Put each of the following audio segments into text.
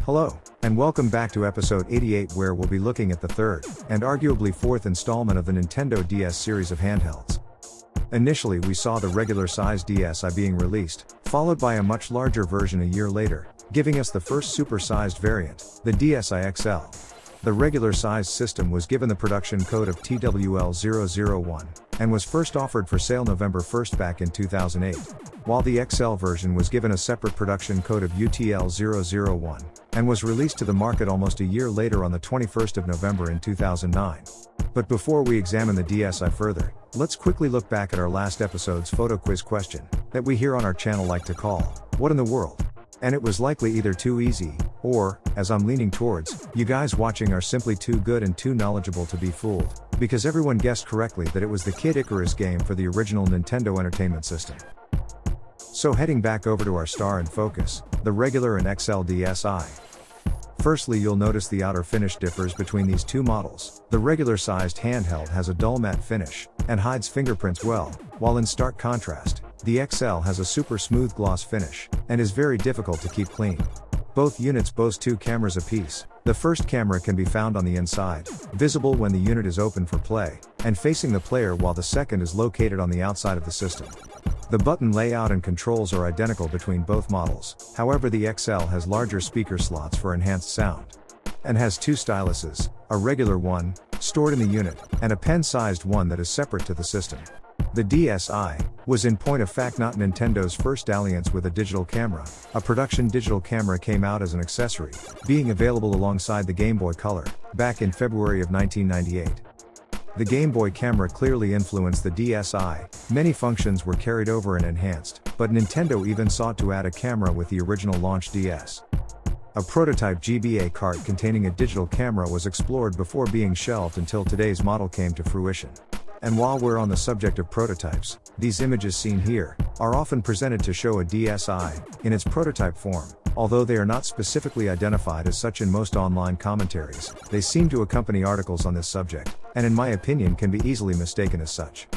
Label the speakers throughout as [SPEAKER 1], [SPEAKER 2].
[SPEAKER 1] Hello, and welcome back to episode 88, where we'll be looking at the third, and arguably fourth installment of the Nintendo DS series of handhelds. Initially we saw the regular-sized DSi being released, followed by a much larger version a year later, giving us the first super-sized variant, the DSi XL. The regular-sized system was given the production code of TWL-001, and was first offered for sale November 1st back in 2008, while the XL version was given a separate production code of UTL-001, and was released to the market almost a year later on the 21st of November in 2009. But before we examine the DSi further, let's quickly look back at our last episode's photo quiz question, that we here on our channel like to call, "What in the world?" And it was likely either too easy, or, as I'm leaning towards, you guys watching are simply too good and too knowledgeable to be fooled, because everyone guessed correctly that it was the Kid Icarus game for the original Nintendo Entertainment System. So heading back over to our star and focus, the regular and XL DSi. Firstly, you'll notice the outer finish differs between these two models. The regular-sized handheld has a dull matte finish, and hides fingerprints well, while in stark contrast, the XL has a super smooth gloss finish, and is very difficult to keep clean. Both units boast two cameras apiece. The first camera can be found on the inside, visible when the unit is open for play, and facing the player, while the second is located on the outside of the system. The button layout and controls are identical between both models, however the XL has larger speaker slots for enhanced sound. And has two styluses, a regular one, stored in the unit, and a pen-sized one that is separate to the system. The DSi was in point of fact not Nintendo's first dalliance with a digital camera. A production digital camera came out as an accessory, being available alongside the Game Boy Color, back in February of 1998. The Game Boy camera clearly influenced the DSi, many functions were carried over and enhanced, but Nintendo even sought to add a camera with the original launch DS. A prototype GBA cart containing a digital camera was explored before being shelved until today's model came to fruition. And while we're on the subject of prototypes, these images seen here are often presented to show a DSi in its prototype form. Although they are not specifically identified as such in most online commentaries, they seem to accompany articles on this subject, and in my opinion can be easily mistaken as such.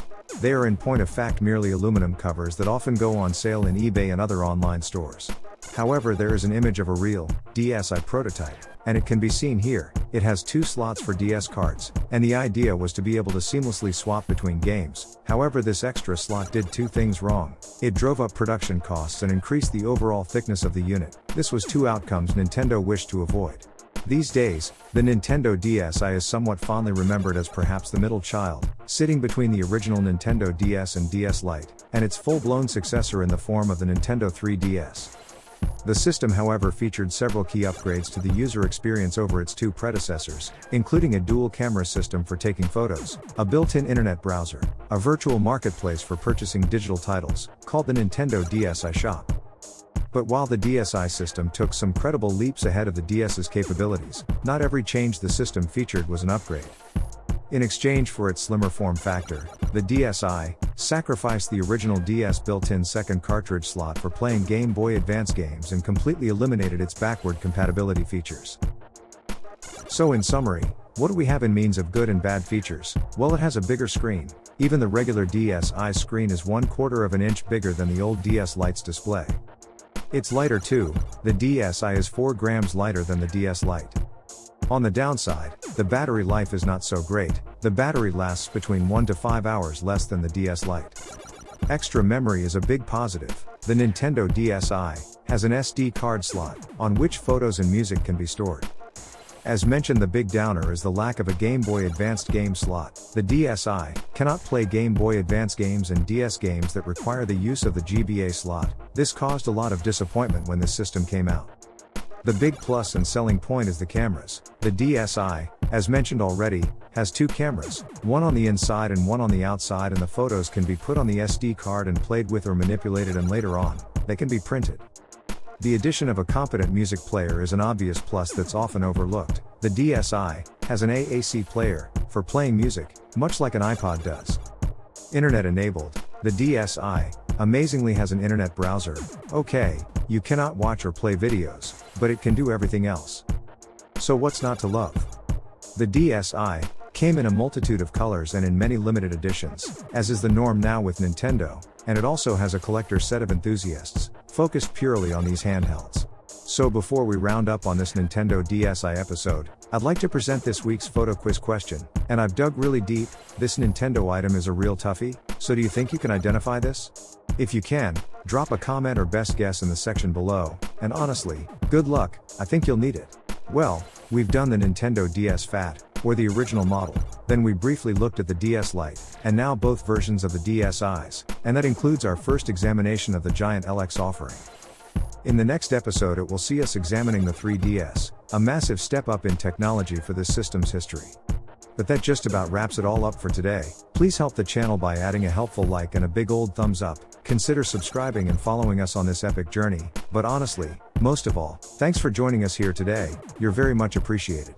[SPEAKER 1] They are in point of fact merely aluminum covers that often go on sale in eBay and other online stores. However, there is an image of a real DSi prototype, and it can be seen here. It has two slots for DS cards, and the idea was to be able to seamlessly swap between games. However, this extra slot did two things wrong. It drove up production costs and increased the overall thickness of the unit. This was two outcomes Nintendo wished to avoid. These days, the Nintendo DSi is somewhat fondly remembered as perhaps the middle child, sitting between the original Nintendo DS and DS Lite, and its full-blown successor in the form of the Nintendo 3DS. The system, however, featured several key upgrades to the user experience over its two predecessors, including a dual camera system for taking photos, a built-in internet browser, a virtual marketplace for purchasing digital titles, called the Nintendo DSi Shop. But while the DSi system took some credible leaps ahead of the DS's capabilities, not every change the system featured was an upgrade. In exchange for its slimmer form factor, the DSi sacrificed the original DS built-in second cartridge slot for playing Game Boy Advance games and completely eliminated its backward compatibility features. So in summary, what do we have in means of good and bad features? Well, it has a bigger screen. Even the regular DSi screen is 1/4 of an inch bigger than the old DS Lite's display. It's lighter too. The DSi is 4 grams lighter than the DS Lite. On the downside, the battery life is not so great. The battery lasts between 1 to 5 hours less than the DS Lite. Extra memory is a big positive. The Nintendo DSi has an SD card slot, on which photos and music can be stored. As mentioned, the big downer is the lack of a Game Boy Advanced game slot. The DSi cannot play Game Boy Advance games and DS games that require the use of the GBA slot. This caused a lot of disappointment when this system came out. The big plus and selling point is the cameras. The DSi, as mentioned already, has two cameras, one on the inside and one on the outside, and the photos can be put on the SD card and played with or manipulated, and later on, they can be printed. The addition of a competent music player is an obvious plus that's often overlooked. The DSi has an AAC player for playing music, much like an iPod does. Internet enabled, the DSi amazingly has an internet browser. Okay, you cannot watch or play videos, but it can do everything else. So what's not to love? The DSi came in a multitude of colors and in many limited editions, as is the norm now with Nintendo, and it also has a collector set of enthusiasts, focused purely on these handhelds. So before we round up on this Nintendo DSi episode, I'd like to present this week's photo quiz question, and I've dug really deep. This Nintendo item is a real toughie, so do you think you can identify this? If you can, drop a comment or best guess in the section below, and honestly, good luck, I think you'll need it. Well, we've done the Nintendo DS Fat, or the original model, then we briefly looked at the DS Lite, and now both versions of the DSi's, and that includes our first examination of the Giant LX offering. In the next episode it will see us examining the 3DS, a massive step up in technology for this system's history. But that just about wraps it all up for today. Please help the channel by adding a helpful like and a big old thumbs up, consider subscribing and following us on this epic journey, but honestly, most of all, thanks for joining us here today, you're very much appreciated.